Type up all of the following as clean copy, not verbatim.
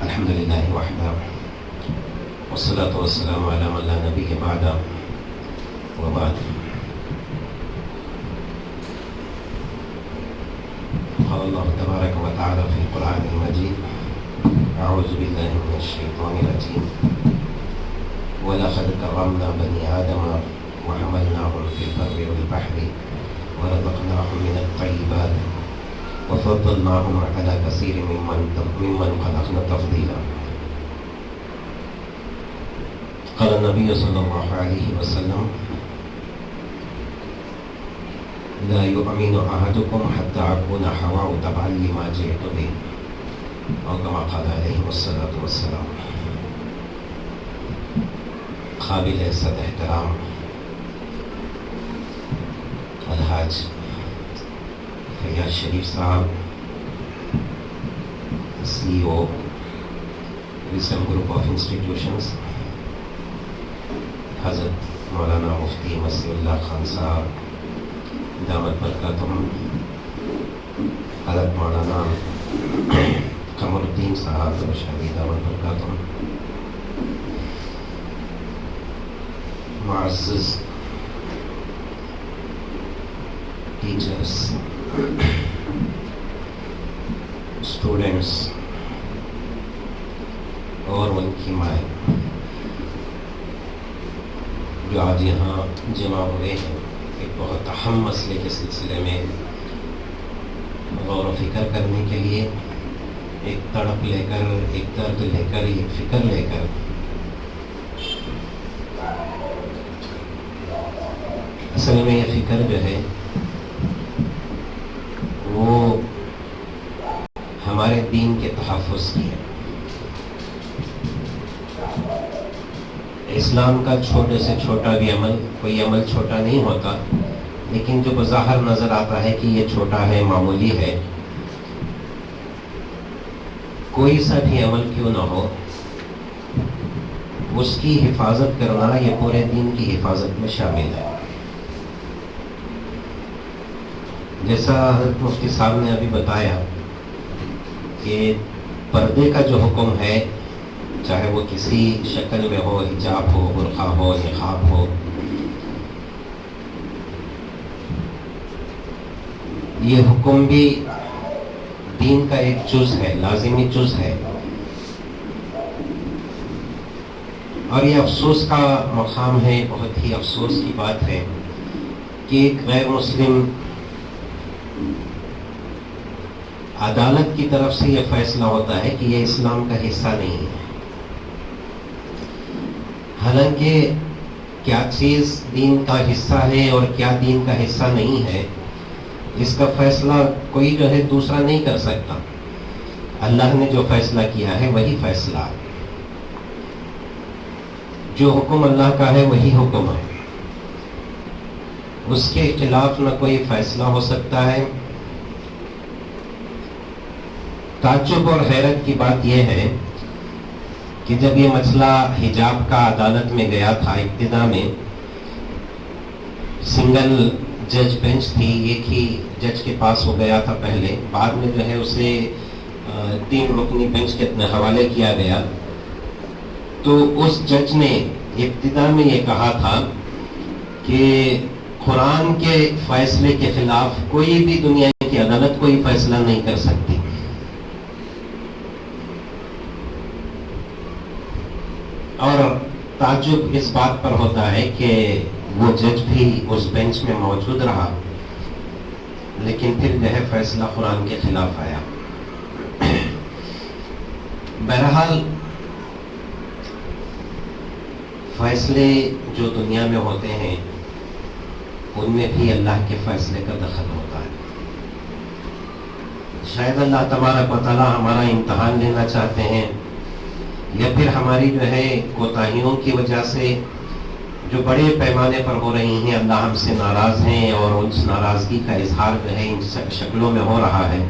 الحمد لله وحده والصلاة والسلام على من لا نبي بعده وبعد. قال الله تبارك وتعالى في القرآن المجيد: أعوذ بالله من الشيطان الرجيم ولقد كرمنا بني آدم وحملناهم في البر والبحر ورزقناهم من الطيبات وفضلناهم على كثير ممن خلقنا تفضيلا. قال النبي صلى الله عليه وسلم: لا يؤمن أحدكم حتى أكون هواه تبعا لما جئت به، أو كما قال عليه الصلاة والسلام. قابل عزت احترام الحاج فیاض شریف صاحب، CEO wisdom group of institutions, حضرت مولانا مفتی مسیح اللہ خان صاحب دامت برکاتہم، حضرت مولانا قمر الدین صاحب شاہی دامت برکاتہم، معزز ٹیچرس، اسٹوڈنٹس اور ان کی مائیں جو آج یہاں جمع ہوئے ہیں ایک بہت اہم مسئلے کے سلسلے میں غور و فکر کرنے کے لیے، ایک تڑپ لے کر، ایک درد لے کر، ایک فکر لے کر. اصل میں یہ فکر جو ہے وہ ہمارے دین کے تحفظ کی ہے. اسلام کا چھوٹے سے چھوٹا بھی عمل، کوئی عمل چھوٹا نہیں ہوتا، لیکن جو بظاہر نظر آتا ہے کہ یہ چھوٹا ہے، معمولی ہے، کوئی سا بھی عمل کیوں نہ ہو، اس کی حفاظت کرنا یہ پورے دین کی حفاظت میں شامل ہے. جیسا حضرت مفتی صاحب نے ابھی بتایا کہ پردے کا جو حکم ہے، چاہے وہ کسی شکل میں ہو، حجاب ہو، برقع ہو، نقاب ہو، یہ حکم بھی دین کا ایک جز ہے، لازمی جز ہے. اور یہ افسوس کا مقام ہے، بہت ہی افسوس کی بات ہے کہ ایک غیر مسلم عدالت کی طرف سے یہ فیصلہ ہوتا ہے کہ یہ اسلام کا حصہ نہیں ہے. حالانکہ کیا چیز دین کا حصہ ہے اور کیا دین کا حصہ نہیں ہے، اس کا فیصلہ کوئی جو ہے دوسرا نہیں کر سکتا. اللہ نے جو فیصلہ کیا ہے وہی فیصلہ ہے. جو حکم اللہ کا ہے وہی حکم ہے، اس کے خلاف نہ کوئی فیصلہ ہو سکتا ہے. تعجب اور حیرت کی بات یہ ہے کہ جب یہ مسئلہ حجاب کا عدالت میں گیا تھا، ابتدا میں سنگل جج بینچ تھی، ایک ہی جج کے پاس ہو گیا تھا پہلے، بعد میں جو ہے اسے 3 رکنی بینچ کے حوالے کیا گیا. تو اس جج نے ابتدا میں یہ کہا تھا کہ قرآن کے فیصلے کے خلاف کوئی بھی دنیا کی عدالت کوئی فیصلہ نہیں کر سکتی. اور تعجب اس بات پر ہوتا ہے کہ وہ جج بھی اس بینچ میں موجود رہا، لیکن پھر جو ہے فیصلہ قرآن کے خلاف آیا. بہرحال فیصلے جو دنیا میں ہوتے ہیں ان میں بھی اللہ کے فیصلے کا دخل ہوتا ہے. شاید اللہ تبارک و تعالی ہمارا امتحان لینا چاہتے ہیں، یا پھر ہماری جو ہے کوتاہیوں کی وجہ سے جو بڑے پیمانے پر ہو رہی ہیں، اللہ ہم سے ناراض ہیں اور اس ناراضگی کا اظہار جو ہے ان شکلوں میں ہو رہا ہے.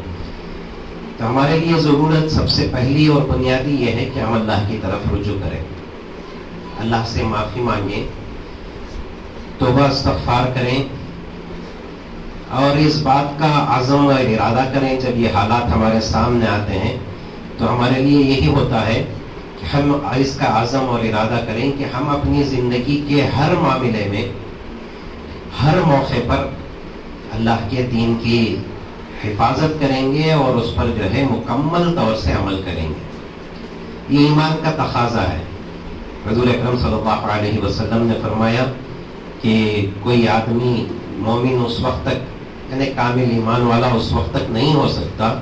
تو ہمارے لیے ضرورت سب سے پہلی اور بنیادی یہ ہے کہ ہم اللہ کی طرف رجوع کریں، اللہ سے معافی مانگیں، توبہ استغفار کریں، اور اس بات کا عزم اور ارادہ کریں جب یہ حالات ہمارے سامنے آتے ہیں تو ہمارے لیے یہی ہوتا ہے کہ ہم اس کا عزم اور ارادہ کریں کہ ہم اپنی زندگی کے ہر معاملے میں ہر موقع پر اللہ کے دین کی حفاظت کریں گے اور اس پر جو ہے مکمل طور سے عمل کریں گے۔ یہ ایمان کا تقاضا ہے۔ حضور اکرم صلی اللہ علیہ وسلم نے فرمایا کہ کوئی آدمی مومن اس وقت تک یعنی کامل ایمان والا اس وقت تک نہیں ہو سکتا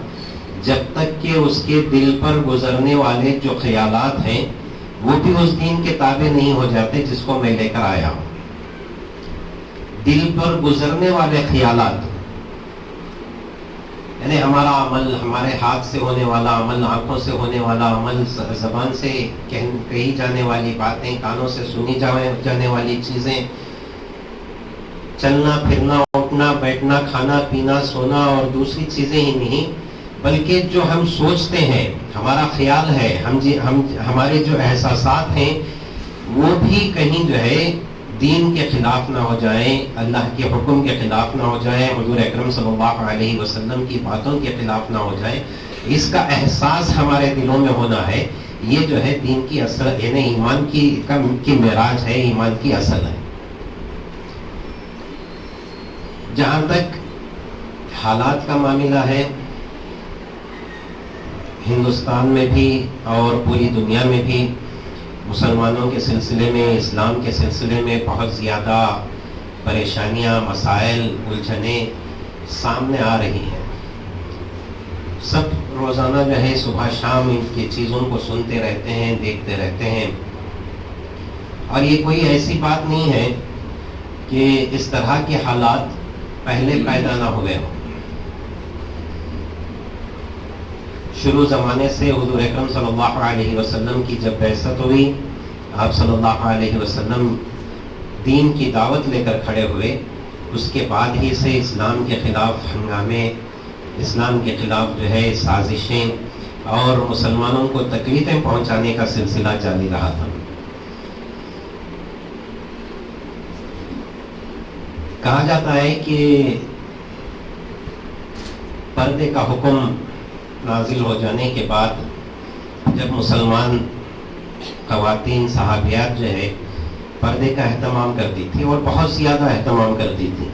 جب تک کہ اس کے دل پر گزرنے والے جو خیالات ہیں وہ بھی اس دین کے تابع نہیں ہو جاتے جس کو میں لے کر آیا ہوں۔ دل پر گزرنے والے خیالات یعنی ہمارا عمل، ہمارے ہاتھ سے ہونے والا عمل، آنکھوں سے ہونے والا عمل، زبان سے کہی جانے والی باتیں، کانوں سے سنی جانے والی چیزیں، چلنا پھرنا، اٹھنا بیٹھنا، کھانا پینا، سونا اور دوسری چیزیں ہی نہیں بلکہ جو ہم سوچتے ہیں، ہمارا خیال ہے، ہمارے جو احساسات ہیں وہ بھی کہیں جو ہے دین کے خلاف نہ ہو جائیں، اللہ کے حکم کے خلاف نہ ہو جائیں، حضور اکرم صلی اللہ علیہ وسلم کی باتوں کے خلاف نہ ہو جائیں، اس کا احساس ہمارے دلوں میں ہونا ہے۔ یہ جو ہے دین کی اصل یعنی ایمان کی معراج ہے، ایمان کی اصل ہے۔ جہاں تک حالات کا معاملہ ہے، ہندوستان میں بھی اور پوری دنیا میں بھی مسلمانوں کے سلسلے میں، اسلام کے سلسلے میں بہت زیادہ پریشانیاں، مسائل، الجھنیں سامنے آ رہی ہیں۔ سب روزانہ جو ہے صبح شام ان کی چیزوں کو سنتے رہتے ہیں، دیکھتے رہتے ہیں، اور یہ کوئی ایسی بات نہیں ہے کہ اس طرح کے حالات پہلے پیدا نہ ہوئے ہوں۔ شروع زمانے سے حضور اکرم صلی اللہ علیہ وسلم کی جب بعثت ہوئی، آپ صلی اللہ علیہ وسلم دین کی دعوت لے کر کھڑے ہوئے، اس کے بعد ہی سے اسلام کے خلاف ہنگامے، اسلام کے خلاف جو ہے سازشیں اور مسلمانوں کو تکلیفیں پہنچانے کا سلسلہ جاری رہا تھا۔ کہا جاتا ہے کہ پردے کا حکم نازل ہو جانے کے بعد جب مسلمان خواتین صحابیات جو ہے پردے کا اہتمام کرتی تھی اور بہت زیادہ اہتمام کرتی تھی،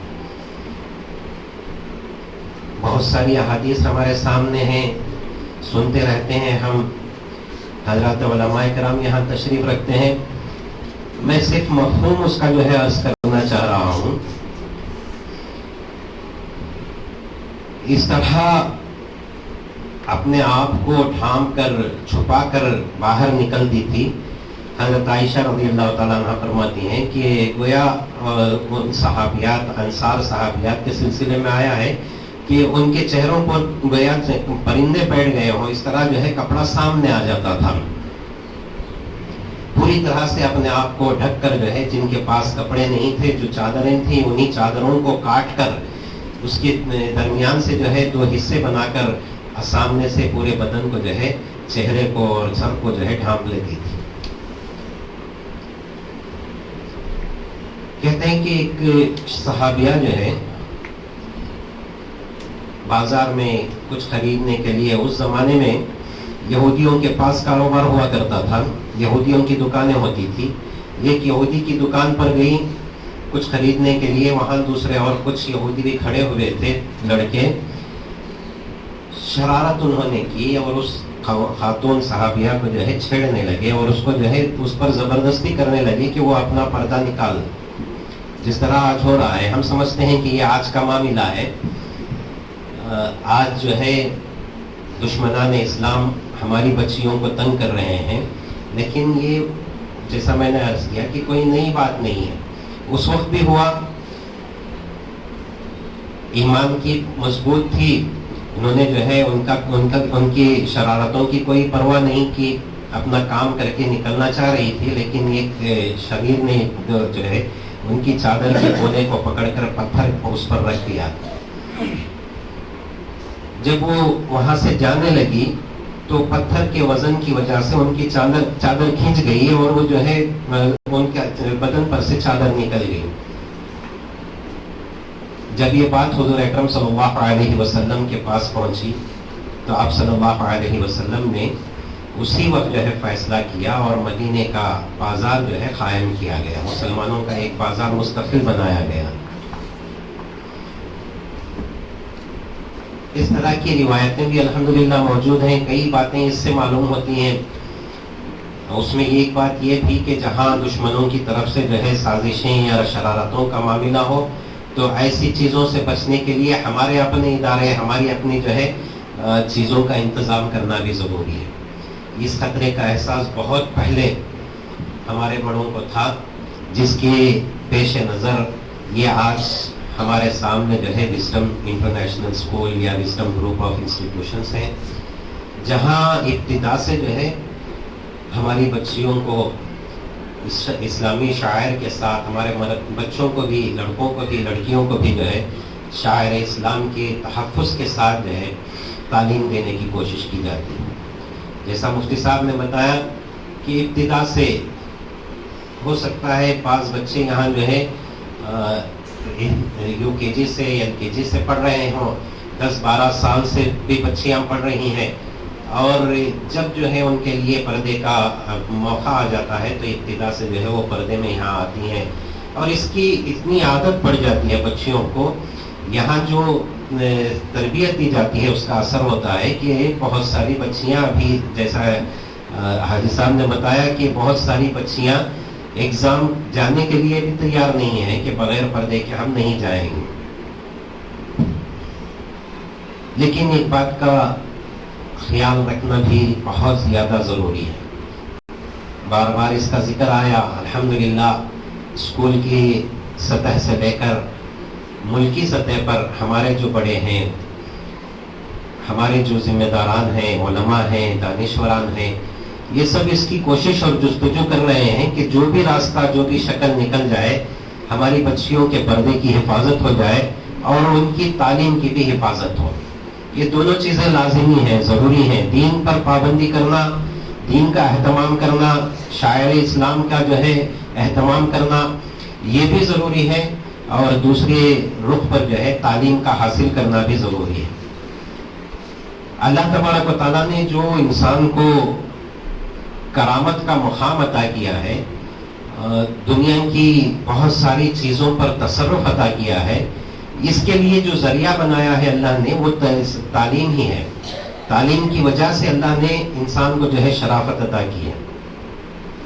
بہت ساری احادیث ہمارے سامنے ہیں، سنتے رہتے ہیں ہم، حضرات علماء کرام یہاں تشریف رکھتے ہیں۔ میں صرف مفہوم اس کا جو ہے عرض کرنا چاہ رہا ہوں۔ اس طرح اپنے آپ کو ڈھانپ کر چھپا کر باہر نکلتی تھی۔ حضرت عائشہ رضی اللہ تعالیٰ عنہ فرماتی ہیں کہ گویا ان صحابیات، انصار صحابیات کے سلسلے میں آیا ہے کہ ان کے چہروں پر گویا پرندے بیٹھ گئے ہوں، اس طرح جو ہے کپڑا سامنے آ جاتا تھا۔ پوری طرح سے اپنے آپ کو ڈھک کر جو ہے، جن کے پاس کپڑے نہیں تھے، جو چادریں تھیں، انہی چادروں کو کاٹ کر اس کے درمیان سے جو ہے دو حصے بنا کر سامنے سے پورے بدن کو جو ہے، چہرے کو اور سر کو جو ہے ڈھانپ لیتی تھی۔ کہتے ہیں کہ ایک صحابیہ جو ہے بازار میں کچھ خریدنے کے لیے، اس زمانے میں یہودیوں کے پاس کاروبار ہوا کرتا تھا، یہودیوں کی دکانیں ہوتی تھی۔ ایک یہودی کی دکان پر گئی کچھ خریدنے کے لیے، وہاں دوسرے اور کچھ یہودی بھی کھڑے ہوئے تھے لڑکے۔ شرارت انہوں نے کی اور اس خاتون صحابیہ کو جو ہے چھیڑنے لگے اور اس کو جو ہے اس پر زبردستی کرنے لگے کہ وہ اپنا پردہ نکال، جس طرح آج ہو رہا ہے۔ ہم سمجھتے ہیں کہ یہ آج کا معاملہ ہے، آج جو ہے دشمنان اسلام ہماری بچیوں کو تنگ کر رہے ہیں، لیکن یہ جیسا میں نے عرض کیا کہ کوئی نئی بات نہیں ہے۔ اس وقت بھی ہوا، ایمان کی مضبوط تھی، انہوں نے جو ہے ان کی شرارتوں کی کوئی پرواہ نہیں کی، اپنا کام کر کے نکلنا چاہ رہی تھی، لیکن ایک شریر نے جو ہے ان کی چادر کے کونے کو پکڑ کر پتھر اس پر رکھ دیا۔ جب وہ وہاں سے جانے لگی تو پتھر کے وزن کی وجہ سے ان کی چادر کھینچ گئی اور وہ جو ہے ان کے بدن پر سے چادر نکل گئی۔ جب یہ بات حضور اکرم صلی اللہ علیہ وسلم کے پاس پہنچی تو آپ صلی اللہ علیہ وسلم نے اسی وقت جو ہے فیصلہ کیا اور مدینے کا بازار جو ہے قائم کیا گیا، مسلمانوں کا ایک بازار مستقل بنایا گیا۔ اس طرح کی روایتیں بھی الحمدللہ موجود ہیں، کئی باتیں اس سے معلوم ہوتی ہیں۔ اس میں ایک بات یہ تھی کہ جہاں دشمنوں کی طرف سے جو ہے سازشیں یا شرارتوں کا معاملہ ہو تو ایسی چیزوں سے بچنے کے لیے ہمارے اپنے ادارے، ہماری اپنی جو ہے چیزوں کا انتظام کرنا بھی ضروری ہے۔ اس خطرے کا احساس بہت پہلے ہمارے بڑوں کو تھا، جس کے پیش نظر یہ آج ہمارے سامنے جو ہے وزڈم انٹرنیشنل اسکول یا وزڈم گروپ آف انسٹیٹیوشنس ہیں، جہاں ابتدا سے جو ہے ہماری بچیوں کو اسلامی شاعر کے ساتھ، ہمارے بچوں کو بھی، لڑکوں کو بھی، لڑکیوں کو بھی جو ہے شاعر اسلام کے تحفظ کے ساتھ جو ہے تعلیم دینے کی کوشش کی جاتی ہے۔ جیسا مفتی صاحب نے بتایا کہ ابتدا سے ہو سکتا ہے بعض بچے یہاں جو ہے یو کے جی سے ایل کے جی سے پڑھ رہے ہوں، 10-12 سال سے بھی بچیاں پڑھ رہی ہیں، اور جب جو ہے ان کے لیے پردے کا موقع آ جاتا ہے تو ابتدا سے جو ہے وہ پردے میں یہاں آتی ہیں، اور اس کی اتنی عادت پڑ جاتی ہے بچیوں کو، یہاں جو تربیت دی جاتی ہے اس کا اثر ہوتا ہے کہ بہت ساری بچیاں ابھی، جیسا حاجی صاحب نے بتایا کہ بہت ساری بچیاں ایگزام جانے کے لیے بھی تیار نہیں ہیں کہ بغیر پردے کے ہم نہیں جائیں گے۔ لیکن ایک بات کا خیال رکھنا بھی بہت زیادہ ضروری ہے، بار بار اس کا ذکر آیا۔ الحمدللہ اسکول کی سطح سے لے کر ملکی سطح پر ہمارے جو بڑے ہیں، ہمارے جو ذمہ داران ہیں، علماء ہیں، دانشوران ہیں، یہ سب اس کی کوشش اور جستجو کر رہے ہیں کہ جو بھی راستہ، جو بھی شکل نکل جائے، ہماری بچیوں کے پردے کی حفاظت ہو جائے اور ان کی تعلیم کی بھی حفاظت ہو۔ یہ دونوں چیزیں لازمی ہیں، ضروری ہیں۔ دین پر پابندی کرنا، دین کا اہتمام کرنا، شاعر اسلام کا جو ہے اہتمام کرنا، یہ بھی ضروری ہے، اور دوسرے رخ پر جو ہے تعلیم کا حاصل کرنا بھی ضروری ہے۔ اللہ تبارک و تعالیٰ نے جو انسان کو کرامت کا مقام عطا کیا ہے، دنیا کی بہت ساری چیزوں پر تصرف عطا کیا ہے، اس کے لیے جو ذریعہ بنایا ہے اللہ نے وہ تعلیم ہی ہے۔ تعلیم کی وجہ سے اللہ نے انسان کو جو ہے شرافت عطا کی ہے۔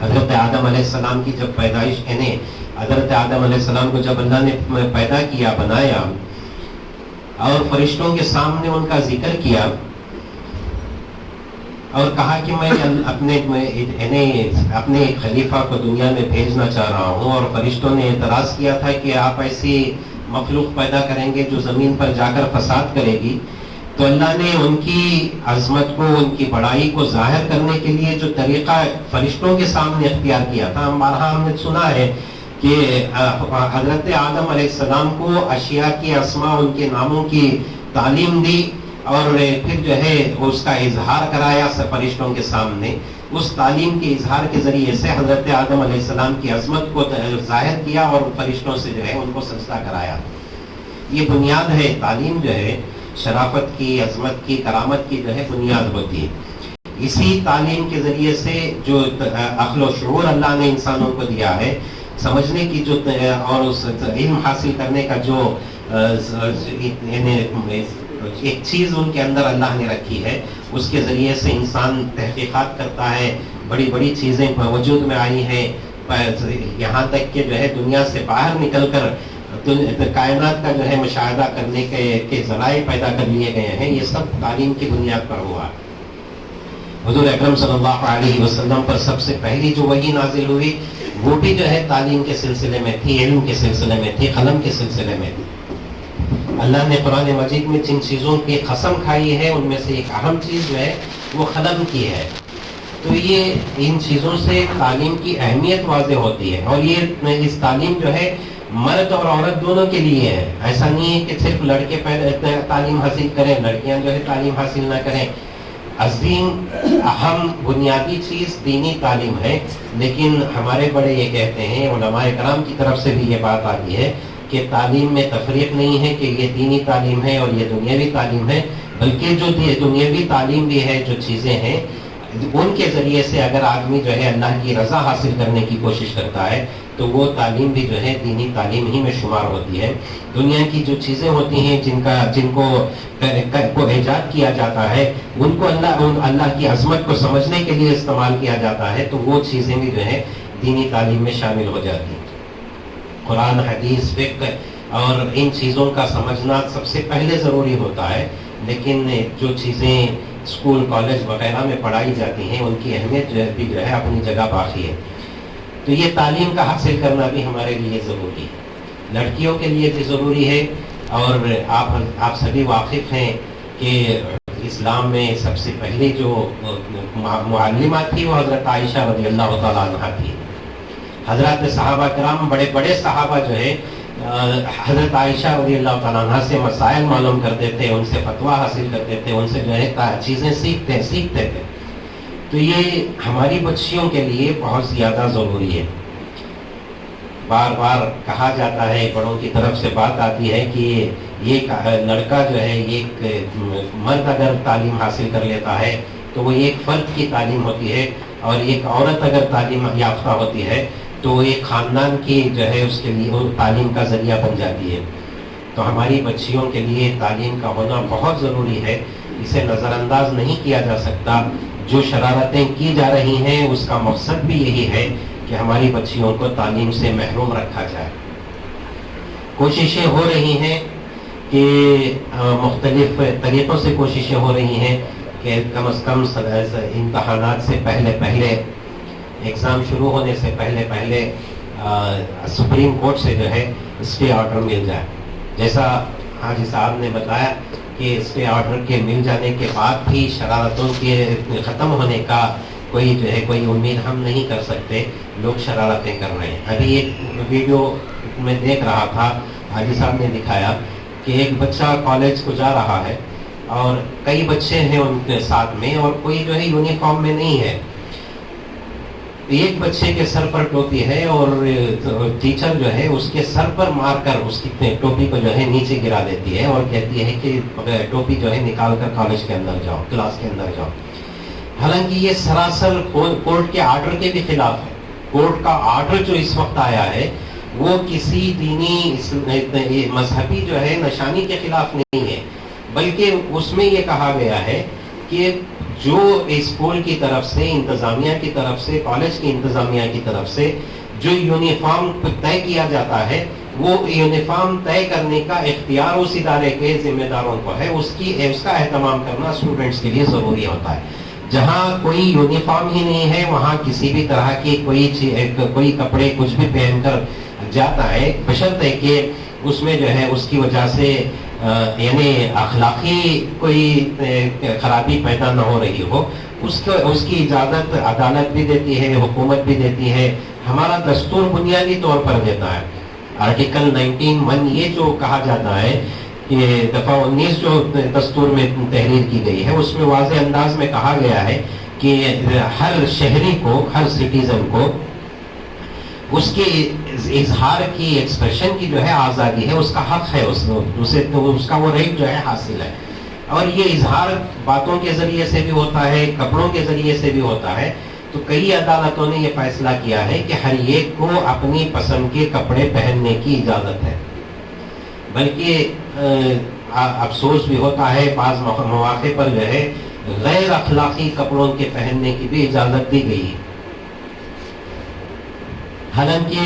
حضرت آدم علیہ السلام کی جب پیدائش، یعنی حضرت آدم علیہ السلام کو جب اللہ نے پیدا کیا، بنایا، اور فرشتوں کے سامنے ان کا ذکر کیا اور کہا کہ میں اپنے خلیفہ کو دنیا میں بھیجنا چاہ رہا ہوں، اور فرشتوں نے اعتراض کیا تھا کہ آپ ایسی مخلوق پیدا کریں گے جو زمین پر جا کر فساد کرے گی، تو اللہ نے ان کی عظمت کو، ان کی بڑائی کو ظاہر کرنے کے لیے جو طریقہ فرشتوں کے سامنے اختیار کیا تھا، ہم نے سنا ہے کہ حضرت آدم علیہ السلام کو اشیاء کی اسماء، ان کے ناموں کی تعلیم دی، اور پھر جو ہے اس کا اظہار کرایا فرشتوں کے سامنے۔ اس تعلیم کے اظہار کے ذریعے سے حضرت آدم علیہ السلام کی عظمت کو ظاہر کیا اور فرشتوں سے جو ہے ان کو سجدہ کرایا۔ یہ بنیاد ہے، تعلیم جو ہے شرافت کی، عظمت کی، کرامت کی جو ہے بنیاد ہوتی ہے۔ اسی تعلیم کے ذریعے سے جو عقل و شعور اللہ نے انسانوں کو دیا ہے، سمجھنے کی جو اور اس علم حاصل کرنے کا جو ایک چیز ان کے اندر اللہ نے رکھی ہے، اس کے ذریعے سے انسان تحقیقات کرتا ہے، بڑی بڑی چیزیں وجود میں آئی ہیں، یہاں تک کہ جو ہے دنیا سے باہر نکل کر کائنات کا جو ہے مشاہدہ کرنے کے ذرائع پیدا کر لیے گئے ہیں۔ یہ سب تعلیم کی بنیاد پر ہوا۔ حضور اکرم صلی اللہ علیہ وسلم پر سب سے پہلی جو وحی نازل ہوئی وہ بھی جو ہے تعلیم کے سلسلے میں تھی، علم کے سلسلے میں تھی، قلم کے سلسلے میں تھی۔ اللہ نے قرآن مجید میں جن چیزوں کی قسم کھائی ہے ان میں سے ایک اہم چیز جو ہے وہ قلم کی ہے۔ تو یہ ان چیزوں سے تعلیم کی اہمیت واضح ہوتی ہے، اور یہ اس تعلیم جو ہے مرد اور عورت دونوں کے لیے ہے۔ ایسا نہیں ہے کہ صرف لڑکے تعلیم حاصل کریں، لڑکیاں جو ہے تعلیم حاصل نہ کریں۔ عظیم اہم بنیادی چیز دینی تعلیم ہے، لیکن ہمارے بڑے یہ کہتے ہیں، علماء کرام کی طرف سے بھی یہ بات آتی ہے کہ تعلیم میں تفریق نہیں ہے کہ یہ دینی تعلیم ہے اور یہ دنیاوی تعلیم ہے، بلکہ جو دنیاوی تعلیم بھی ہے، جو چیزیں ہیں ان کے ذریعے سے اگر آدمی جو ہے اللہ کی رضا حاصل کرنے کی کوشش کرتا ہے تو وہ تعلیم بھی جو ہے دینی تعلیم ہی میں شمار ہوتی ہے۔ دنیا کی جو چیزیں ہوتی ہیں جن کو ایجاد کیا جاتا ہے، ان کو اللہ کی عظمت کو سمجھنے کے لیے استعمال کیا جاتا ہے، تو وہ چیزیں بھی جو ہے دینی تعلیم میں شامل ہو جاتی ہیں۔ قرآن، حدیث، فقہ اور ان چیزوں کا سمجھنا سب سے پہلے ضروری ہوتا ہے، لیکن جو چیزیں اسکول، کالج وغیرہ میں پڑھائی جاتی ہیں ان کی اہمیت جو ہے اپنی جگہ باقی ہے۔ تو یہ تعلیم کا حاصل کرنا بھی ہمارے لیے ضروری ہے، لڑکیوں کے لیے بھی ضروری ہے۔ اور آپ سبھی واقف ہیں کہ اسلام میں سب سے پہلے جو معلمہ تھی وہ حضرت عائشہ رضی اللہ تعالیٰ عنہ تھی۔ حضرات صحابہ کرام، بڑے بڑے صحابہ جو ہے حضرت عائشہ رضی اللہ تعالیٰ عنہ سے مسائل معلوم کرتے تھے، ان سے فتویٰ حاصل کرتے تھے، ان سے جو ہے چیزیں سیکھتے تھے۔ تو یہ ہماری بچیوں کے لیے بہت زیادہ ضروری ہے۔ بار بار کہا جاتا ہے، بڑوں کی طرف سے بات آتی ہے کہ یہ لڑکا جو ہے، ایک مرد اگر تعلیم حاصل کر لیتا ہے تو وہ ایک فرد کی تعلیم ہوتی ہے، اور ایک عورت اگر تعلیم یافتہ ہوتی ہے تو ایک خاندان کی جو ہے اس کے لیے تعلیم کا ذریعہ بن جاتی ہے۔ تو ہماری بچیوں کے لیے تعلیم کا ہونا بہت ضروری ہے، اسے نظر انداز نہیں کیا جا سکتا۔ جو شرارتیں کی جا رہی ہیں اس کا مقصد بھی یہی ہے کہ ہماری بچیوں کو تعلیم سے محروم رکھا جائے۔ کوششیں ہو رہی ہیں کہ مختلف طریقوں سے کوششیں ہو رہی ہیں کہ کم از کم امتحانات سے پہلے ایگزام شروع ہونے سے پہلے سپریم کورٹ سے جو ہے اسٹے آرڈر مل جائے۔ جیسا حاجی صاحب نے بتایا کہ اسٹے آرڈر کے مل جانے کے بعد بھی شرارتوں کے ختم ہونے کا کوئی امید ہم نہیں کر سکتے، لوگ شرارتیں کر رہے ہیں۔ ابھی ایک ویڈیو میں دیکھ رہا تھا، حاجی صاحب نے دکھایا کہ ایک بچہ کالج کو جا رہا ہے اور کئی بچے ہیں ان کے ساتھ میں، اور کوئی جو ہے یونیفارم میں نہیں ہے۔ ایک بچے کے سر پر ٹوپی ہے اور ٹیچر جو ہے اس کے سر پر مار کر اس کی ٹوپی کو جو ہے نیچے گرا دیتی ہے اور کہتی ہے کہ ٹوپی جو ہے نکال کر کالج کے اندر جاؤ، کلاس کے اندر جاؤ۔ حالانکہ یہ سراسر کورٹ کے آرڈر کے بھی خلاف ہے۔ کورٹ کا آرڈر جو اس وقت آیا ہے وہ کسی دینی مذہبی جو ہے نشانی کے خلاف نہیں ہے، بلکہ اس میں یہ کہا گیا ہے کہ جو اسکول کی طرف سے، انتظامیہ کی طرف سے، کالج کی انتظامیہ کی طرف سے جو یونیفارم طے کیا جاتا ہے، وہ یونیفارم طے کرنے کا اختیار اس ادارے کے ذمہ داروں کو ہے، اس کا اہتمام کرنا اسٹوڈنٹس کے لیے ضروری ہوتا ہے۔ جہاں کوئی یونیفارم ہی نہیں ہے وہاں کسی بھی طرح کی کوئی کپڑے کچھ بھی پہن کر جاتا ہے، بشرطے کہ اس میں جو ہے اس کی وجہ سے یعنی اخلاقی کوئی خرابی پیدا نہ ہو رہی ہو، اس کی اجازت عدالت بھی دیتی ہے، حکومت بھی دیتی ہے، ہمارا دستور بنیادی طور پر دیتا ہے۔ آرٹیکل 19(1) یہ جو کہا جاتا ہے کہ دفعہ 19 جو دستور میں تحریر کی گئی ہے، اس میں واضح انداز میں کہا گیا ہے کہ ہر شہری کو، ہر سٹیزن کو اس کے اظہار کی، ایکسپریشن کی جو ہے آزادی ہے، اس کا حق ہے، اس کا وہ رائٹ جو ہے حاصل ہے۔ اور یہ اظہار باتوں کے ذریعے سے بھی ہوتا ہے، کپڑوں کے ذریعے سے بھی ہوتا ہے۔ تو کئی عدالتوں نے یہ فیصلہ کیا ہے کہ ہر ایک کو اپنی پسند کے کپڑے پہننے کی اجازت ہے، بلکہ افسوس بھی ہوتا ہے بعض مواقع پر جو ہے غیر اخلاقی کپڑوں کے پہننے کی بھی اجازت دی گئی ہے۔ حالانکہ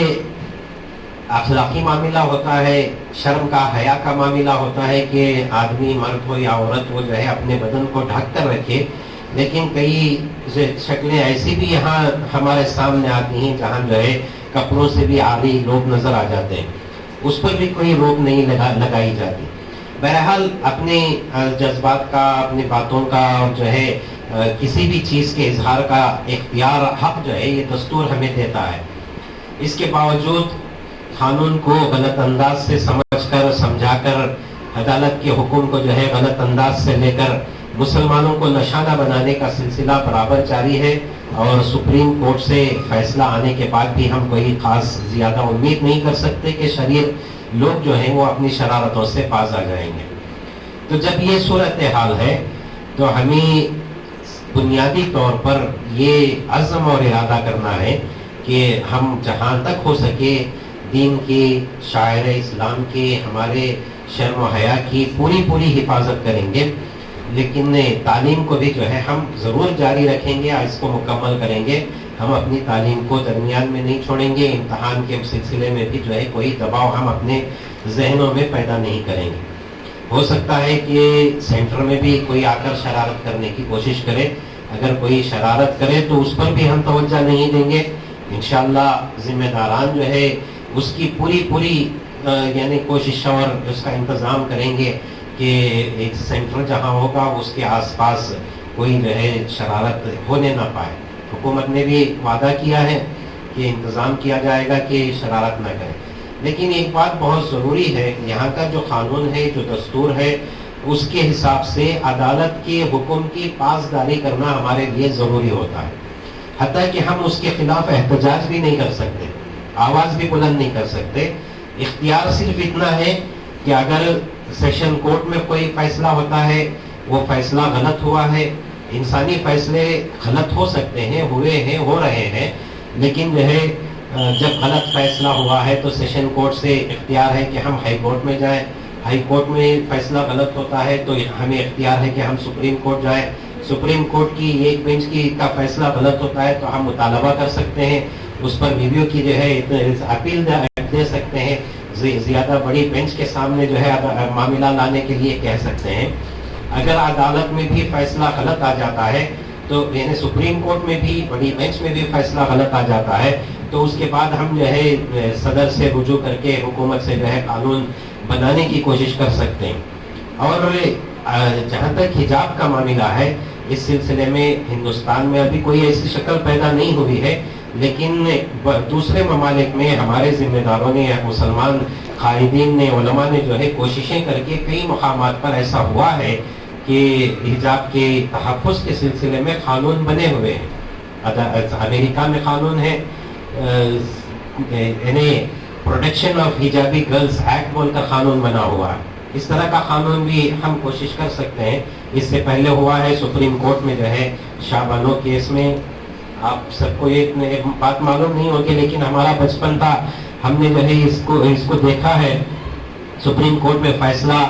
اخلاقی معاملہ ہوتا ہے، شرم کا، حیا کا معاملہ ہوتا ہے کہ آدمی، مرد ہو یا عورت، وہ جو ہے اپنے بدن کو ڈھک کر رکھے، لیکن کئی شکلیں ایسی بھی یہاں ہمارے سامنے آتی ہیں جہاں جو ہے کپڑوں سے بھی عاری لوگ نظر آ جاتے ہیں، اس پر بھی کوئی روک نہیں لگائی جاتی۔ بہرحال اپنے جذبات کا، اپنی باتوں کا اور جو ہے کسی بھی چیز کے اظہار کا اختیار، حق جو ہے یہ دستور ہمیں دیتا ہے۔ اس کے باوجود قانون کو غلط انداز سے سمجھ کر، سمجھا کر، عدالت کے حکم کو جو ہے غلط انداز سے لے کر مسلمانوں کو نشانہ بنانے کا سلسلہ برابر جاری ہے، اور سپریم کورٹ سے فیصلہ آنے کے بعد بھی ہم کوئی خاص زیادہ امید نہیں کر سکتے کہ شریر لوگ جو ہیں وہ اپنی شرارتوں سے باز آ جائیں گے۔ تو جب یہ صورتحال ہے تو ہمیں بنیادی طور پر یہ عزم اور ارادہ کرنا ہے کہ ہم جہاں تک ہو سکے دین کے، شاعر اسلام کے، ہمارے شرم و حیا کی پوری حفاظت کریں گے، لیکن تعلیم کو بھی جو ہے ہم ضرور جاری رکھیں گے، اس کو مکمل کریں گے۔ ہم اپنی تعلیم کو درمیان میں نہیں چھوڑیں گے، امتحان کے سلسلے میں بھی جو ہے کوئی دباؤ ہم اپنے ذہنوں میں پیدا نہیں کریں گے۔ ہو سکتا ہے کہ سینٹر میں بھی کوئی آ کر شرارت کرنے کی کوشش کرے، اگر کوئی شرارت کرے تو اس پر بھی ہم توجہ نہیں دیں گے۔ انشاءاللہ ذمہ داران جو ہے اس کی پوری یعنی کوشش اور اس کا انتظام کریں گے کہ ایک سینٹر جہاں ہوگا اس کے آس پاس کوئی جو ہے شرارت ہونے نہ پائے۔ حکومت نے بھی وعدہ کیا ہے کہ انتظام کیا جائے گا کہ شرارت نہ کرے، لیکن ایک بات بہت ضروری ہے، یہاں کا جو قانون ہے، جو دستور ہے، اس کے حساب سے عدالت کے حکم کی پاسداری کرنا ہمارے لیے ضروری ہوتا ہے، حتیٰ کہ ہم اس کے خلاف احتجاج بھی نہیں کر سکتے، آواز بھی بلند نہیں کر سکتے۔ اختیار صرف اتنا ہے کہ اگر سیشن کورٹ میں کوئی فیصلہ ہوتا ہے، وہ فیصلہ غلط ہوا ہے، انسانی فیصلے غلط ہو سکتے ہیں، ہوئے ہیں، ہو رہے ہیں، لیکن جو ہے جب غلط فیصلہ ہوا ہے تو سیشن کورٹ سے اختیار ہے کہ ہم ہائی کورٹ میں جائیں، ہائی کورٹ میں فیصلہ غلط ہوتا ہے تو ہمیں اختیار ہے کہ ہم سپریم کورٹ جائیں، سپریم کورٹ کی ایک بینچ کی کا فیصلہ غلط ہوتا ہے تو ہم مطالبہ کر سکتے ہیں، اس پر ریویو کی جو ہے اپیل دے سکتے ہیں، زیادہ بڑی بینچ کے سامنے جو ہے معاملہ لانے کے لیے کہہ سکتے ہیں۔ اگر عدالت میں بھی فیصلہ غلط آ جاتا ہے تو یعنی سپریم کورٹ میں بھی، بڑی بینچ میں بھی فیصلہ غلط آ جاتا ہے تو اس کے بعد ہم جو ہے صدر سے رجوع کر کے حکومت سے جو ہے قانون بنانے کی کوشش کر سکتے ہیں۔ اور جہاں تک حجاب کا معاملہ ہے، اس سلسلے میں ہندوستان میں ابھی کوئی ایسی شکل پیدا نہیں ہوئی ہے، لیکن دوسرے ممالک میں ہمارے ذمہ داروں نے، مسلمان قائدین نے، علماء نے جو ہے کوششیں کر کے کئی مقامات پر ایسا ہوا ہے کہ حجاب کے تحفظ کے سلسلے میں قانون بنے ہوئے ہیں۔ امریکہ میں قانون ہے، یعنی پروٹیکشن آف حجابی گرلز ایکٹ بول کر قانون بنا ہوا ہے۔ اس طرح کا قانون بھی ہم کوشش کر سکتے ہیں۔ اس سے پہلے ہوا ہے سپریم کورٹ میں جو ہے شاہ بانو کیس میں، آپ سب کو یہ بات معلوم نہیں ہوگی لیکن ہمارا بچپن تھا، ہم نے جو ہے اس کو دیکھا ہے، سپریم کورٹ میں فیصلہ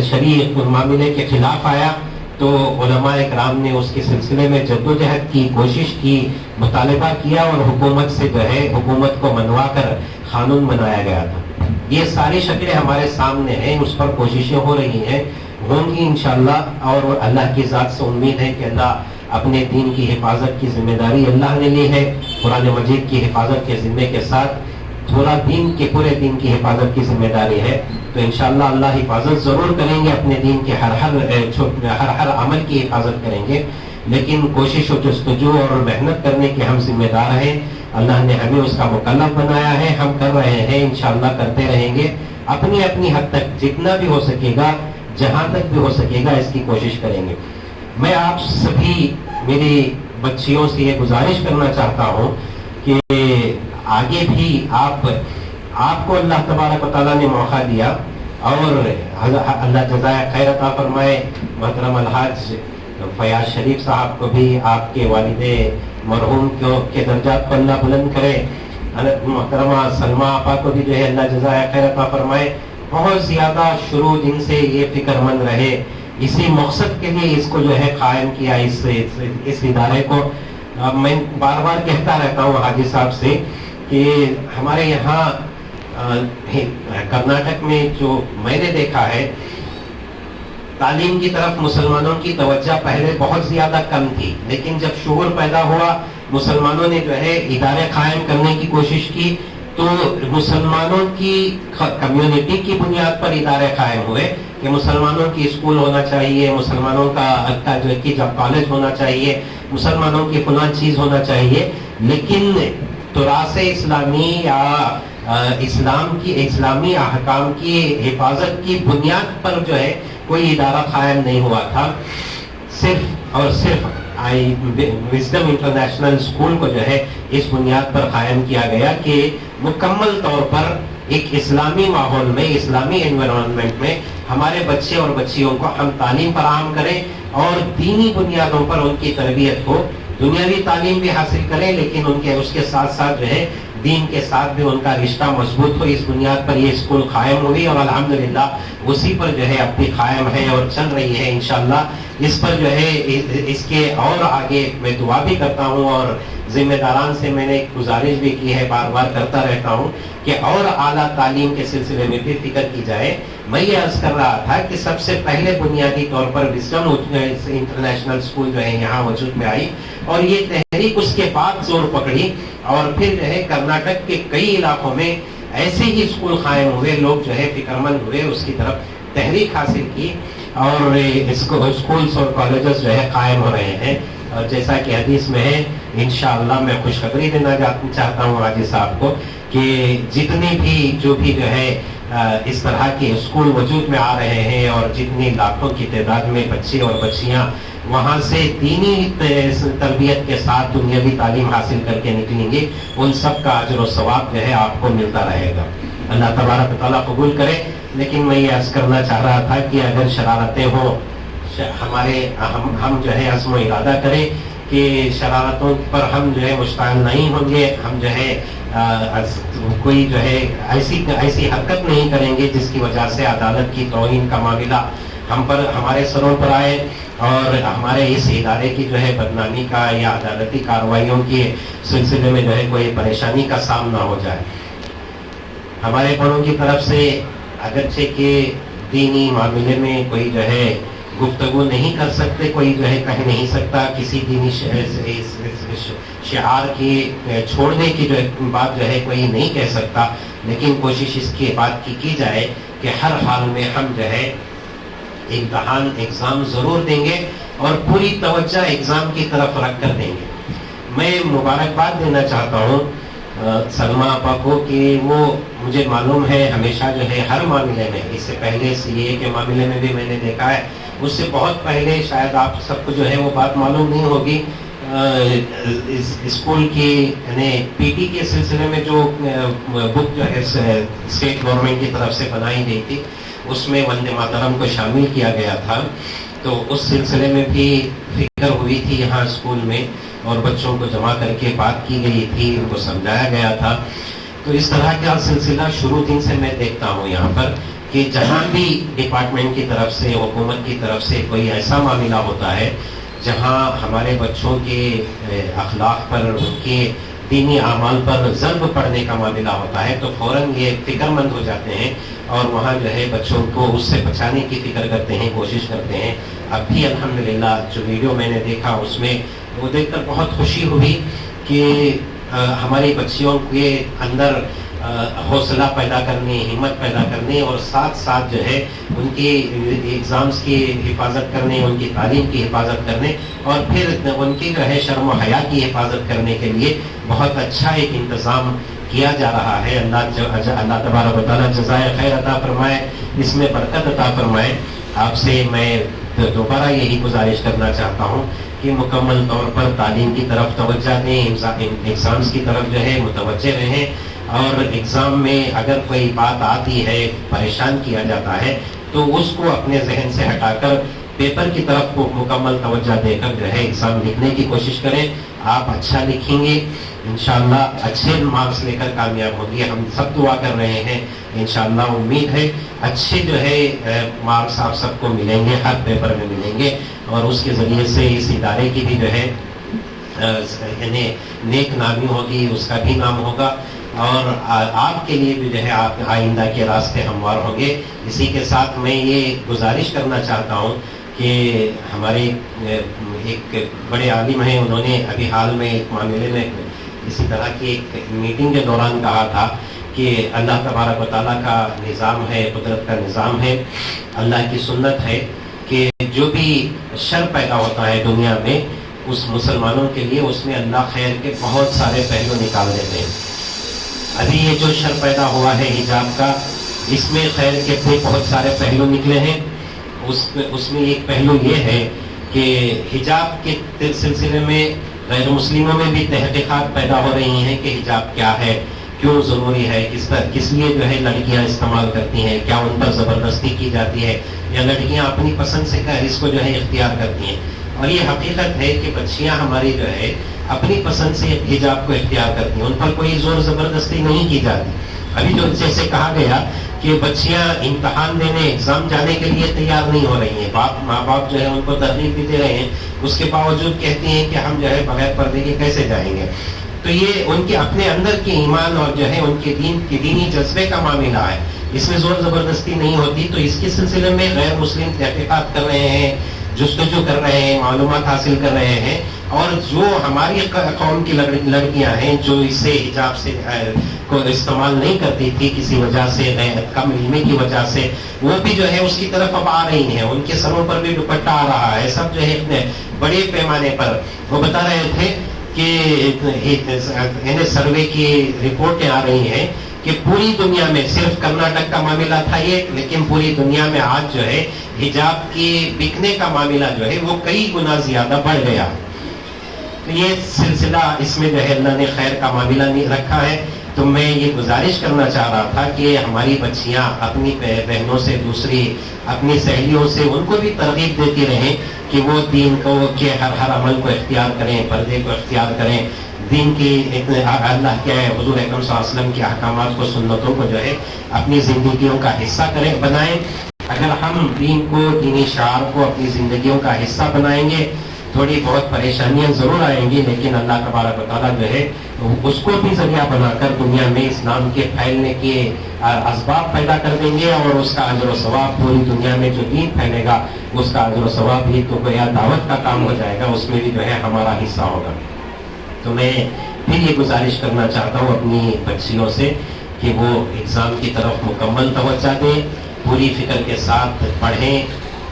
شرعی معاملے کے خلاف آیا تو علماء اکرام نے اس کے سلسلے میں جدوجہد کی، کوشش کی، مطالبہ کیا اور حکومت سے جو ہے حکومت کو منوا کر قانون بنایا گیا تھا۔ یہ ساری شکلیں ہمارے سامنے ہیں، اس پر کوششیں ہو رہی ہیں، ہوں گی انشاءاللہ، اور اللہ کی ذات سے امید ہے کہ اللہ اپنے دین کی حفاظت کی ذمہ داری اللہ نے لی ہے، قرآن مجید کی حفاظت کے ذمے کے ساتھ پورا دین کے، پورے دین کی حفاظت کی ذمہ داری ہے، تو انشاءاللہ اللہ حفاظت ضرور کریں گے، اپنے دین کے ہر عمل کی حفاظت کریں گے، لیکن کوشش و جستجو اور محنت کرنے کے ہم ذمہ دار ہیں، اللہ نے ہمیں اس کا مکلف بنایا ہے، ہم کر رہے ہیں، انشاءاللہ کرتے رہیں گے، اپنی حد تک جتنا بھی ہو سکے گا، جہاں تک بھی ہو سکے گا اس کی کوشش کریں گے۔ میں آپ سبھی میری بچیوں سے یہ گزارش کرنا چاہتا ہوں کہ آگے بھی آپ کو اللہ تبارک و تعالیٰ نے موقع دیا، اور اللہ جزائے خیر عطا فرمائے، محترم الحاج فیاض شریف صاحب کو بھی آپ کے والد مرحوم کے درجات کو اللہ بلند کرے، محترمہ سلمہ آپا کو بھی جو ہے اللہ جزائے خیر عطا فرمائے، بہت زیادہ شروع دن سے یہ فکر مند رہے، اسی مقصد کے لیے اس کو جو ہے قائم کیا، اس ادارے کو۔ میں بار بار کہتا رہتا ہوں حاجی صاحب سے کہ ہمارے یہاں کرناٹک میں جو میں نے دیکھا ہے، تعلیم کی طرف مسلمانوں کی توجہ پہلے بہت زیادہ کم تھی، لیکن جب شعور پیدا ہوا، مسلمانوں نے جو ہے ادارے قائم کرنے کی کوشش کی، تو مسلمانوں کی کمیونٹی کی بنیاد پر ادارے قائم ہوئے کہ مسلمانوں کی اسکول ہونا چاہیے، مسلمانوں کا جو جب کالج ہونا چاہیے، مسلمانوں کی فلاں چیز ہونا چاہیے، لیکن تراث اسلامی یا اسلامی احکام کی حفاظت کی بنیاد پر جو ہے کوئی ادارہ قائم نہیں ہوا تھا۔ صرف اور صرف وزڈم انٹرنیشنل اسکول کو جو ہے اس بنیاد پر قائم کیا گیا کہ مکمل طور پر ایک اسلامی ماحول میں، اسلامی انوائرمنٹ میں ہمارے بچے اور بچیوں کو ہم تعلیم فراہم کریں اور دینی بنیادوں پر ان کی تربیت ہو. دنیاوی تعلیم بھی حاصل کریں لیکن ان کے اس کے ساتھ ساتھ جو ہے دین کے ساتھ بھی ان کا رشتہ مضبوط ہو. اس بنیاد پر یہ اسکول قائم ہوئی اور الحمدللہ اسی پر جو ہے اب بھی قائم ہے اور چل رہی ہے. انشاءاللہ اس پر جو ہے اس کے اور آگے میں دعا بھی کرتا ہوں اور ذمہ داران سے میں نے ایک گزارش بھی کی ہے, بار بار کرتا رہتا ہوں کہ اور اعلیٰ تعلیم کے سلسلے میں بھی فکر کی جائے. میں یہ عرض کر رہا تھا کہ سب سے پہلے بنیادی طور پر وزڈم انٹرنیشنل اسکول جو ہے یہاں وجود میں آئی اور یہ تحریک اس کے بعد زور پکڑی اور پھر جو ہے کرناٹک کے کئی علاقوں میں ایسے ہی اسکول قائم ہوئے, لوگ جو ہے فکر مند ہوئے, اس کی طرف تحریک حاصل کی اور اسکولز اور کالجز جو ہے قائم ہو رہے ہیں. اور جیسا کہ حدیث میں ہے, انشاءاللہ میں خوشخبری دینا چاہتا ہوں حاجی صاحب کو کہ جتنی بھی جو ہے اس طرح کے اسکول وجود میں آ رہے ہیں اور جتنی لاکھوں کی تعداد میں بچے اور بچیاں وہاں سے دینی تربیت کے ساتھ دنیاوی تعلیم حاصل کر کے نکلیں گے, ان سب کا اجر و ثواب جو ہے آپ کو ملتا رہے گا. اللہ تبارک و تعالیٰ قبول کرے. لیکن میں یہ عرض کرنا چاہ رہا تھا کہ اگر شرارتیں ہوں ہمارے ہم جو ہے عزم و ارادہ کریں کہ شرارتوں پر ہم جو ہے مشتعل نہیں ہوں گے, ہم جو ہے کوئی جو ہے ایسی حرکت نہیں کریں گے جس کی وجہ سے عدالت کی توہین کا معاملہ ہمارے سروں پر آئے اور ہمارے اس ادارے کی جو ہے بدنامی کا یا عدالتی کارروائیوں کے سلسلے میں جو ہے کوئی پریشانی کا سامنا ہو جائے. ہمارے بڑوں کی طرف سے اگرچہ کہ دینی معاملے میں کوئی جو ہے گفتگو نہیں کر سکتے, کوئی جو ہے کہہ نہیں سکتا, کسی دینی شعار کی چھوڑنے کی جو بات جو ہے کوئی نہیں کہہ سکتا, لیکن کوشش اس کی بات کی جائے کہ ہر حال میں ہم جو ہے امتحان ایگزام ضرور دیں گے اور پوری توجہ ایگزام کی طرف رکھ کر دیں گے. میں مبارکباد دینا چاہتا ہوں سلمہ آپا کو کہ وہ مجھے معلوم ہے ہمیشہ جو ہے ہر معاملے میں, اس سے پہلے CA کے معاملے میں بھی میں نے دیکھا ہے, اس سے بہت پہلے شاید آپ سب کو جو ہے وہ بات معلوم نہیں ہوگی, اسکول کی یعنی PT کے سلسلے میں جو بک جو ہے اسٹیٹ گورنمنٹ کی طرف سے بنائی گئی تھی اس میں وندے ماترم کو شامل کیا گیا تھا, تو اس سلسلے میں بھی فکر ہوئی تھی یہاں اسکول میں اور بچوں کو جمع کر کے بات کی گئی تھی, ان کو سمجھایا گیا تھا. تو اس طرح کا سلسلہ شروع دن سے میں دیکھتا ہوں یہاں پر کہ جہاں بھی ڈپارٹمنٹ کی طرف سے حکومت کی طرف سے کوئی ایسا معاملہ ہوتا ہے جہاں ہمارے بچوں کے اخلاق پر, ان کے دینی اعمال پر ضرب پڑنے کا معاملہ ہوتا ہے تو فوراً یہ فکر مند ہو جاتے ہیں اور وہاں جو ہے بچوں کو اس سے بچانے کی فکر کرتے ہیں, کوشش کرتے ہیں. اب بھی الحمدللہ جو ویڈیو میں نے دیکھا اس میں وہ دیکھ کر بہت خوشی ہوئی کہ ہماری بچیوں کے اندر حوصلہ پیدا کرنے, ہمت پیدا کرنے اور ساتھ ساتھ جو ہے ان کی ایگزامز کی حفاظت کرنے, ان کی تعلیم کی حفاظت کرنے اور پھر ان کی جو ہے شرم و حیا کی حفاظت کرنے کے لیے بہت اچھا ایک انتظام کیا جا رہا ہے. اللہ تبارک و تعالیٰ جزائے خیر عطا فرمائے, اس میں برکت عطا فرمائے. آپ سے میں دوبارہ یہی گزارش کرنا چاہتا ہوں کہ مکمل طور پر تعلیم کی طرف توجہ دیں, ایگزامز کی طرف جو ہے متوجہ رہیں اور ایگزام میں اگر کوئی بات آتی ہے, پریشان کیا جاتا ہے تو اس کو اپنے ذہن سے ہٹا کر پیپر کی طرف کو مکمل توجہ دے کر جو ہے ایگزام لکھنے کی کوشش کریں. آپ اچھا لکھیں گے انشاءاللہ, اچھے مارکس لے کر کامیاب ہوں گے. ہم سب دعا کر رہے ہیں, انشاءاللہ امید ہے اچھے جو ہے مارکس آپ سب کو ملیں گے, ہر پیپر میں ملیں گے اور اس کے ذریعے سے اس ادارے کی بھی جو ہے یعنی نیک نامی ہوگی, اس کا بھی نام ہوگا اور آپ کے لیے بھی جو ہے آپ آئندہ کے راستے ہموار ہوں گے. اسی کے ساتھ میں یہ گزارش کرنا چاہتا ہوں کہ ہمارے ایک بڑے عالم ہیں, انہوں نے ابھی حال میں ایک معاملے میں اسی طرح کی ایک میٹنگ کے دوران کہا تھا کہ اللہ تبارک و تعالیٰ کا نظام ہے, قدرت کا نظام ہے, اللہ کی سنت ہے کہ جو بھی شر پیدا ہوتا ہے دنیا میں اس مسلمانوں کے لیے اس میں اللہ خیر کے بہت سارے پہلو نکال دیتے ہیں. ابھی یہ جو شر پیدا ہوا ہے حجاب کا, اس میں خیر کے بھی بہت سارے پہلو نکلے ہیں. اس میں ایک پہلو یہ ہے کہ حجاب کے سلسلے میں غیر مسلموں میں بھی تحقیقات پیدا ہو رہی ہیں کہ حجاب کیا ہے, کیوں ضروری ہے، کس لیے جو ہے لڑکیاں استعمال کرتی ہیں، کیا ان پر زبردستی کی جاتی ہے یا لڑکیاں اپنی پسند سے اس کو جو ہے اختیار کرتی ہیں. اور یہ حقیقت ہے کہ بچیاں ہماری جو ہے اپنی پسند سے حجاب کو اختیار کرتی ہیں، ان پر کوئی زور زبردستی نہیں کی جاتی. ابھی جو جیسے کہا گیا کہ بچیاں امتحان دینے ایگزام جانے کے لیے تیار نہیں ہو رہی ہیں، ماں باپ جو ہے ان کو ترغیب بھی دے رہے ہیں، اس کے باوجود کہتی ہیں کہ ہم جو ہے بغیر پردے کے کیسے جائیں گے. تو یہ ان کے اپنے اندر کے ایمان اور جو ہے ان کے دینی جذبے کا معاملہ ہے، اس میں زور زبردستی نہیں ہوتی. تو اس کے سلسلے میں غیر مسلم تحقیقات کر رہے ہیں، جستجو کر رہے ہیں، معلومات حاصل کر رہے ہیں، اور جو ہماری قوم کی لڑکیاں ہیں جو اسے حجاب سے کو استعمال نہیں کرتی تھی کسی وجہ سے، کم علمی کی وجہ سے، وہ بھی جو ہے اس کی طرف اب آ رہی ہیں، ان کے سروں پر بھی دوپٹہ آ رہا ہے، سب جو ہے بڑے پیمانے پر. وہ بتا رہے تھے کہ سروے کی رپورٹیں آ رہی ہیں کہ پوری دنیا میں، صرف کرناٹک کا معاملہ تھا یہ، لیکن پوری دنیا میں آج جو ہے حجاب کی بکنے کا معاملہ جو ہے وہ کئی گنا زیادہ بڑھ گیا. تو یہ سلسلہ، اس میں جو ہے اللہ نے خیر کا معاملہ نہیں رکھا ہے. تو میں یہ گزارش کرنا چاہ رہا تھا کہ ہماری بچیاں اپنی بہنوں سے، دوسری اپنی سہیلیوں سے، ان کو بھی ترغیب دیتی رہیں کہ وہ دین کو کے ہر عمل کو اختیار کریں، پردے کو اختیار کریں، دین کی اللہ کے حضور اکرم صلی اللہ علیہ وسلم کے احکامات کو، سنتوں کو جو ہے اپنی زندگیوں کا حصہ بنائیں. اگر ہم دین کو، دینی شعار کو اپنی زندگیوں کا حصہ بنائیں گے، تھوڑی بہت پریشانیاں ضرور آئیں گی، لیکن اللہ تبارک و تعالیٰ جو ہے اس کو بھی ذریعہ بنا کر دنیا میں اسلام کے پھیلنے کے اسباب پیدا کر دیں گے، اور اس کا اجر و ثواب پوری دنیا میں جو دین پھیلے گا اس کا اجر و ثواب بھی تو گویا دعوت کا کام ہو جائے گا، اس میں بھی جو ہے ہمارا حصہ ہوگا. تو میں پھر یہ گزارش کرنا چاہتا ہوں اپنی بچیوں سے کہ وہ ایگزام کی طرف مکمل توجہ دیں، پوری فکر کے ساتھ پڑھیں،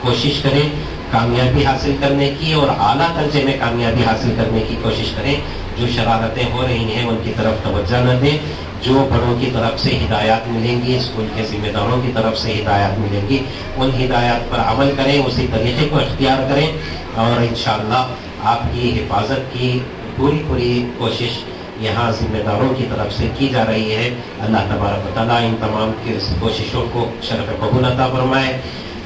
کوشش کریں کامیابی حاصل کرنے کی، اور اعلیٰ درجے میں کامیابی حاصل کرنے کی کوشش کریں. جو شرارتیں ہو رہی ہیں ان کی طرف توجہ نہ دیں، جو بڑوں کی طرف سے ہدایات ملیں گی، اسکول کے ذمہ داروں کی طرف سے ہدایات ملیں گی، ان ہدایات پر عمل کریں، اسی طریقے کو اختیار کریں، اور انشاءاللہ آپ کی حفاظت کی پوری کوشش یہاں ذمہ داروں کی طرف سے کی جا رہی ہے. اللہ تبارک و تعالیٰ ان تمام کی کوششوں کو شرف قبول عطا فرمائے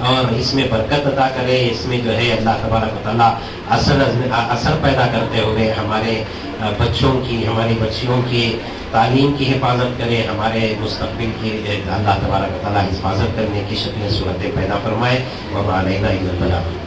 اور اس میں برکت عطا کرے. اس میں جو ہے اللہ تبارک و تعالیٰ اثر پیدا کرتے ہوئے ہمارے بچوں کی، ہماری بچیوں کی تعلیم کی حفاظت کرے، ہمارے مستقبل کی اللہ تبارک و تعالیٰ حفاظت کرنے کی شکلیں صورتیں پیدا فرمائے. وما علینا الا البلاغ.